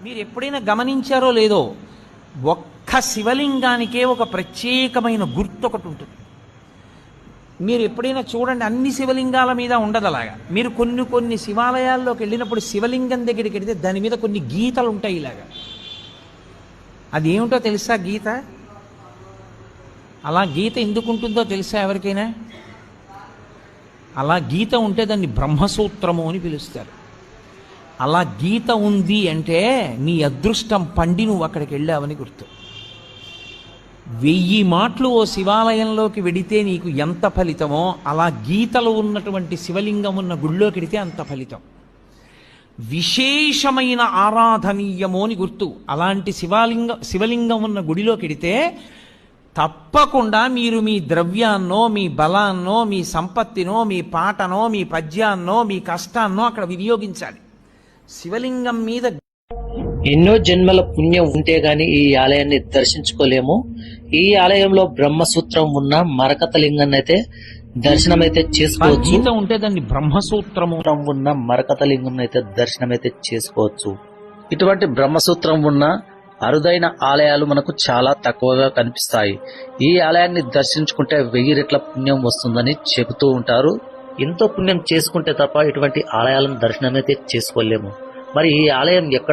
మీరు ఎప్పుడైనా గమనించారో లేదో, ఒక్క శివలింగానికే ఒక ప్రత్యేకమైన గుర్తు ఒకటి ఉంటుంది. మీరు ఎప్పుడైనా చూడండి, అన్ని శివలింగాల మీద ఉండదు అలాగా. మీరు కొన్ని కొన్ని శివాలయాల్లోకి వెళ్ళినప్పుడు శివలింగం దగ్గరికి వెళితే దాని మీద కొన్ని గీతలు ఉంటాయి ఇలాగా. అది ఏమిటో తెలుసా గీత? అలా గీత ఎందుకు ఉంటుందో తెలుసా ఎవరికైనా? అలా గీత ఉంటే దాన్ని బ్రహ్మసూత్రము అని పిలుస్తారు. అలా గీత ఉంది అంటే నీ అదృష్టం పండి నువ్వు అక్కడికి వెళ్ళావని గుర్తు. 1000 మాటలు ఓ శివాలయంలోకి వెడితే నీకు ఎంత ఫలితమో, అలా గీతలు ఉన్నటువంటి శివలింగం ఉన్న గుళ్ళోకి వెడితే అంత ఫలితం. విశేషమైన ఆరాధనీయము అని గుర్తు. అలాంటి శివలింగం ఉన్న గుడిలోకి వెడితే తప్పకుండా మీరు మీ ద్రవ్యాన్నో, మీ బలాన్నో, మీ సంపత్తినో, మీ పాటనో, మీ పద్యాన్నో, మీ కష్టాన్నో అక్కడ వినియోగించాలి. శివలింగం మీద ఎన్నో జన్మల పుణ్యం ఉంటే గాని ఈ ఆలయాన్ని దర్శించుకోలేము. ఈ ఆలయంలో బ్రహ్మసూత్రం ఉన్న మరకత లింగాన్ని అయితే దర్శనమైతే చేసుకోవచ్చు. గీత ఉంటే దాన్ని బ్రహ్మసూత్రము ఉన్న మరకత లింగం అయితే దర్శనమైతే చేసుకోవచ్చు. ఇటువంటి బ్రహ్మసూత్రం ఉన్న అరుదైన ఆలయాలు మనకు చాలా తక్కువగా కనిపిస్తాయి. ఈ ఆలయాన్ని దర్శించుకుంటే 1000 రెట్ల పుణ్యం వస్తుందని చెబుతూ ఉంటారు. ఎంతో పుణ్యం చేసుకుంటే తప్ప ఇటువంటి ఆలయాలను దర్శనమైతే చేసుకోలేము. మరి ఈ ఆలయం ఎక్కడ